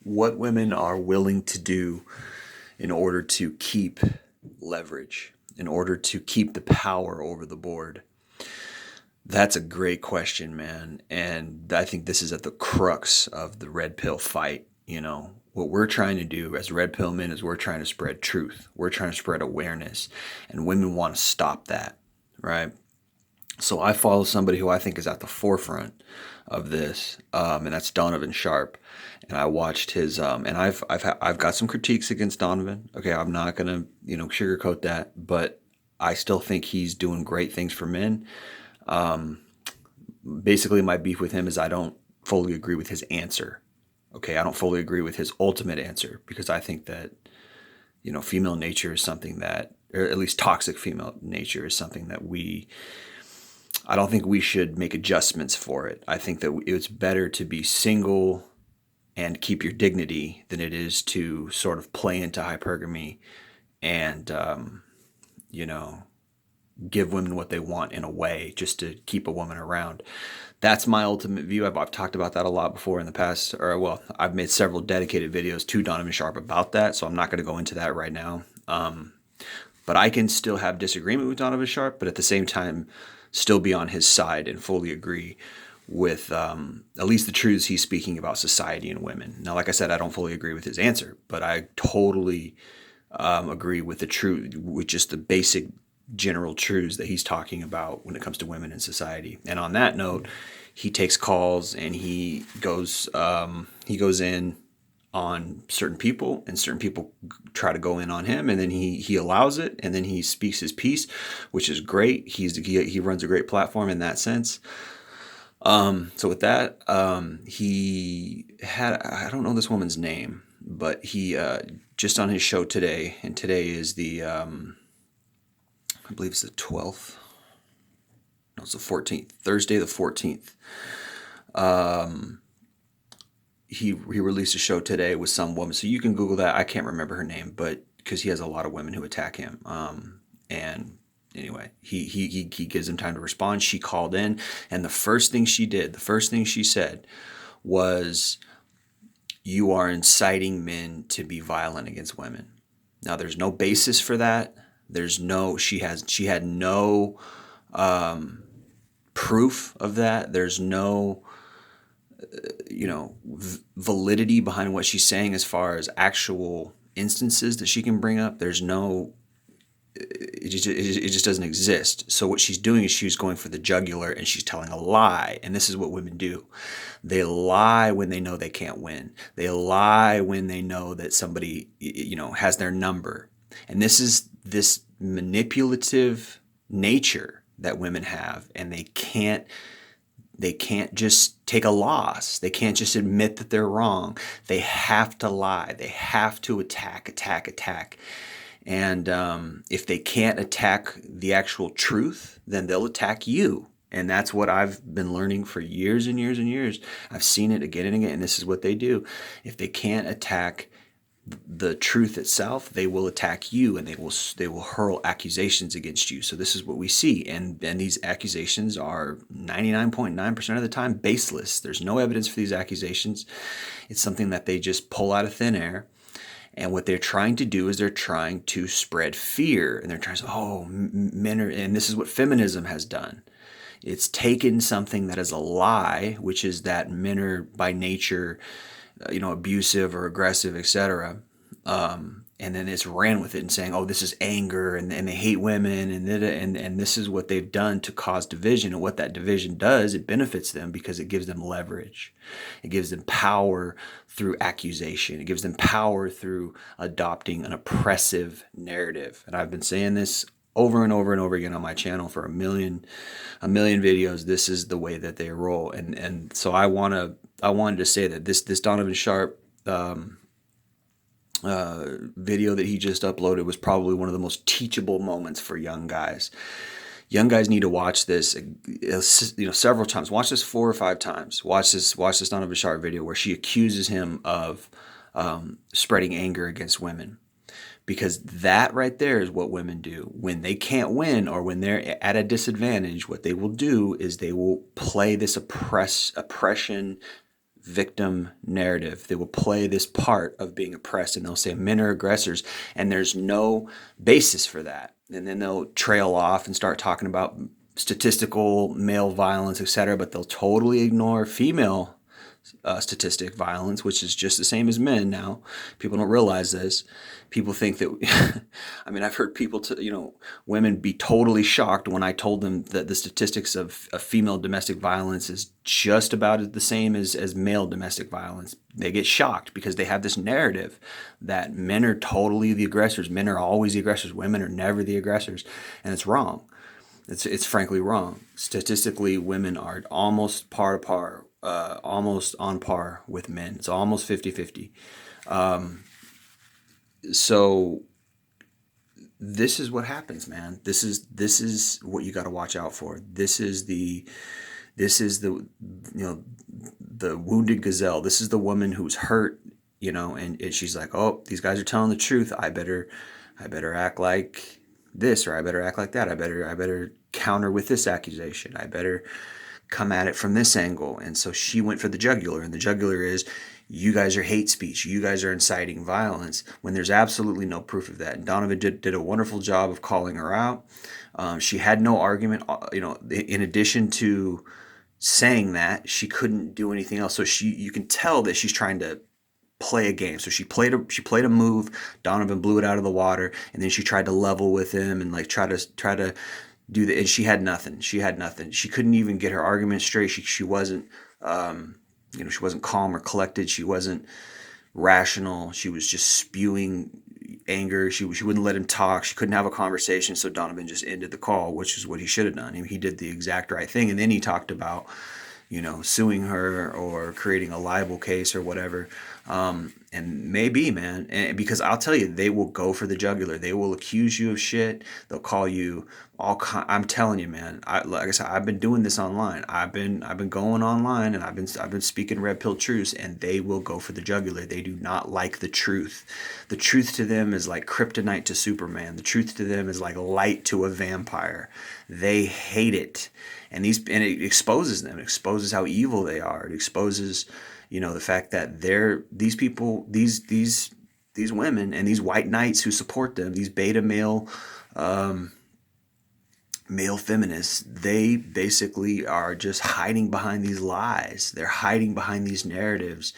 what women are willing to do in order to keep leverage, in order to keep the power over the board. That's a great question, man. And I think this is at the crux of the red pill fight. What we're trying to do as red pill men is we're trying to spread truth. We're trying to spread awareness. And women want to stop that, right? So I follow somebody who I think is at the forefront of this, and that's Donovan Sharp. And I watched his, and I've got some critiques against Donovan. Okay, I'm not gonna sugarcoat that, but I still think he's doing great things for men. Basically, my beef with him is I don't fully agree with his answer. Okay, I don't fully agree with his ultimate answer because I think that female nature is something that, or at least toxic female nature is something that I don't think we should make adjustments for it. I think that it's better to be single and keep your dignity than it is to sort of play into hypergamy and, you know, give women what they want in a way just to keep a woman around. That's my ultimate view. I've talked about that a lot before in the past, or well, I've made several dedicated videos to Donovan Sharp about that, so I'm not going to go into that right now. But I can still have disagreement with Donovan Sharp, but at the same time, still be on his side and fully agree with at least the truths he's speaking about society and women. Now, like I said, I don't fully agree with his answer, but I totally agree with the truth, with just the basic general truths that he's talking about when it comes to women in society. And on that note, he takes calls and he goes in on certain people, and certain people try to go in on him, and then he allows it, and then he speaks his piece, which is great. He runs a great platform in that sense. So with that, he had, I don't know this woman's name, but he just on his show today, and today is the I believe it's the 12th. No, it's the 14th. Thursday the 14th. He released a show today with some woman. So you can Google that. I can't remember her name, but because he has a lot of women who attack him. And anyway, he gives them time to respond. She called in, and the first thing she said was, "You are inciting men to be violent against women." Now, there's no basis for that. She had no proof of that. There's no validity behind what she's saying as far as actual instances that she can bring up. There's no, it just doesn't exist. So what she's doing is she's going for the jugular, and she's telling a lie. And this is what women do. They lie when they know they can't win. They lie when they know that somebody, has their number. And this is this manipulative nature that women have, and they can't just take a loss. They can't just admit that they're wrong. They have to lie. They have to attack. And if they can't attack the actual truth, then they'll attack you. And that's what I've been learning for years and years and years. I've seen it again and again, and this is what they do. If they can't attack the truth itself, they will attack you, and they will hurl accusations against you. So this is what we see, and these accusations are 99.9% of the time baseless. There's no evidence for these accusations. It's something that they just pull out of thin air. And what they're trying to do is they're trying to spread fear, and they're trying to say, oh, men are, and this is what feminism has done. It's taken something that is a lie, which is that men are by nature abusive or aggressive, etc. And then it's ran with it and saying, oh, this is anger, and they hate women, and this is what they've done to cause division. And what that division does, it benefits them because it gives them leverage. It gives them power through accusation. It gives them power through adopting an oppressive narrative. And I've been saying this over and over and over again on my channel for a million videos. This is the way that they roll. And so I wanted to say that this Donovan Sharp video that he just uploaded was probably one of the most teachable moments for young guys. Young guys need to watch this, several times. Watch this 4 or 5 times. Watch this Donovan Sharp video where she accuses him of spreading anger against women. Because that right there is what women do. When they can't win, or when they're at a disadvantage, what they will do is they will play this oppression victim narrative. They will play this part of being oppressed, and they'll say men are aggressors, and there's no basis for that. And then they'll trail off and start talking about statistical male violence, etc., but they'll totally ignore female statistic violence, which is just the same as men now. People don't realize this. People think that, I mean, I've heard people, women be totally shocked when I told them that the statistics of female domestic violence is just about the same as male domestic violence. They get shocked because they have this narrative that men are totally the aggressors. Men are always the aggressors. Women are never the aggressors. And it's wrong. It's frankly wrong. Statistically, women are almost almost on par with men. It's almost 50-50. So this is what happens, man. This is what you got to watch out for. This is the the wounded gazelle. This is the woman who's hurt, and she's like, oh, these guys are telling the truth. I better act like this, or I better act like that. I better counter with this accusation. I better come at it from this angle. And so she went for the jugular, and the jugular is, you guys are hate speech. You guys are inciting violence, when there's absolutely no proof of that. And Donovan did a wonderful job of calling her out. She had no argument. In addition to saying that, she couldn't do anything else. So you can tell that she's trying to play a game. So she played a move. Donovan blew it out of the water, and then she tried to level with him and like try to do that. And she had nothing. She couldn't even get her argument straight. She wasn't she wasn't calm or collected. She wasn't rational. She was just spewing anger. She wouldn't let him talk. She couldn't have a conversation. So Donovan just ended the call, which is what he should have done. He did the exact right thing. And then he talked about suing her or creating a libel case or whatever. And maybe, man, and because I'll tell you, they will go for the jugular. They will accuse you of shit. They'll call you I'm telling you, man. Like I said, I've been doing this online. I've been going online, and I've been speaking red pill truths, and they will go for the jugular. They do not like the truth. The truth to them is like kryptonite to Superman. The truth to them is like light to a vampire. They hate it. And it exposes them. It exposes how evil they are. It exposes, the fact that these people, these women and these white knights who support them, these beta male feminists, they basically are just hiding behind these lies. They're hiding behind these narratives.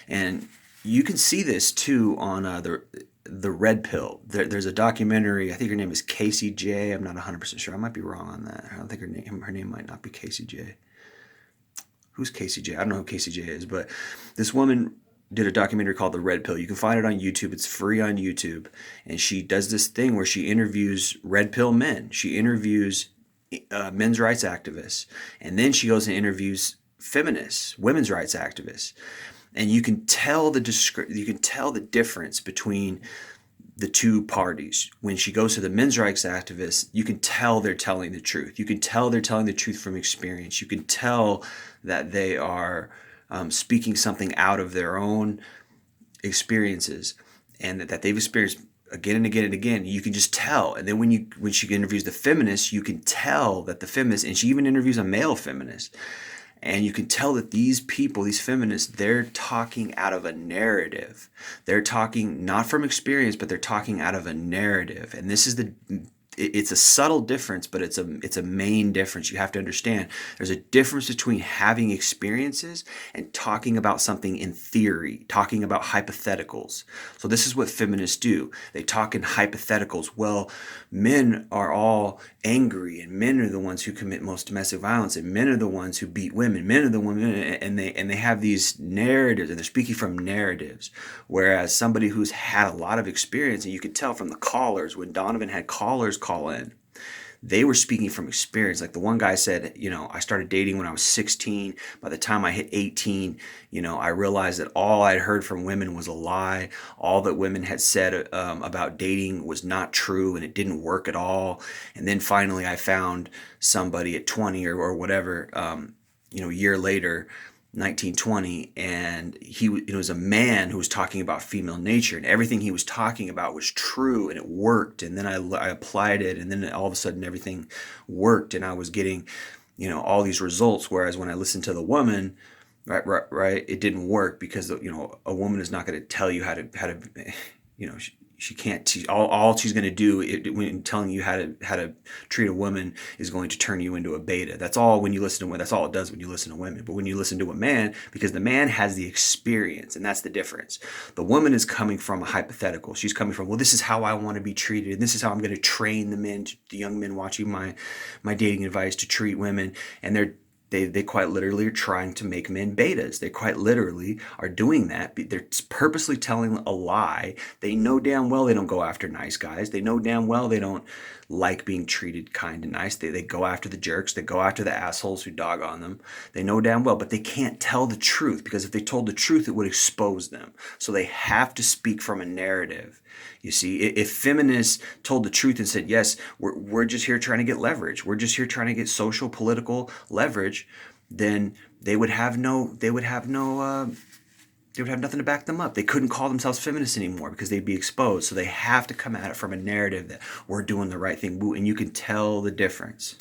And you can see this too on the red pill. There's a documentary. I think her name is Casey J. I'm not 100% sure. I might be wrong on that. I don't think her name might not be Casey J. Who's Casey J? I don't know who Casey J is, but this woman did a documentary called The Red Pill. You can find it on YouTube. It's free on YouTube. And she does this thing where she interviews red pill men. She interviews men's rights activists. And then she goes and interviews feminists, women's rights activists. And you can tell the difference between the two parties. When she goes to the men's rights activists, you can tell they're telling the truth. You can tell they're telling the truth from experience. You can tell that they are speaking something out of their own experiences, and that they've experienced again and again and again. You can just tell. And then when she interviews the feminists, you can tell that the feminists, and she even interviews a male feminist, and you can tell that these people, these feminists, they're talking out of a narrative. They're talking not from experience, but they're talking out of a narrative. And this is it's a subtle difference, but it's a main difference. You have to understand there's a difference between having experiences and talking about something in theory, talking about hypotheticals. So this is what feminists do. They talk in hypotheticals. Well, men are all angry, and men are the ones who commit most domestic violence, and men are the ones who beat women. Men are the women, and they have these narratives, and they're speaking from narratives. Whereas somebody who's had a lot of experience, and you could tell from the callers, when Donovan had callers call in, they were speaking from experience. Like the one guy said, I started dating when I was 16. By the time I hit 18, I realized that all I'd heard from women was a lie. All that women had said about dating was not true, and it didn't work at all. And then finally I found somebody at 20 or whatever, a year later, 1920, and it was a man who was talking about female nature, and everything he was talking about was true, and it worked. And then I applied it, and then all of a sudden everything worked, and I was getting all these results. Whereas when I listened to the woman, Right. It didn't work because a woman is not going to tell you how to she can't teach. All she's going to do when telling you how to treat a woman is going to turn you into a beta. That's all. When you listen to women, that's all it does when you listen to women. But when you listen to a man, because the man has the experience, and that's the difference. The woman is coming from a hypothetical. She's coming from, well, this is how I want to be treated, and this is how I'm going to train the men, the young men watching my dating advice, to treat women, and they quite literally are trying to make men betas. They quite literally are doing that. They're purposely telling a lie. They know damn well they don't go after nice guys. They know damn well they don't like being treated kind and nice. They go after the jerks. They go after the assholes who dog on them. They know damn well, but they can't tell the truth, because if they told the truth, it would expose them. So they have to speak from a narrative. You see, if feminists told the truth and said, yes, we're just here trying to get leverage, we're just here trying to get social, political leverage, then they would have nothing to back them up. They couldn't call themselves feminists anymore because they'd be exposed. So they have to come at it from a narrative that we're doing the right thing. And you can tell the difference.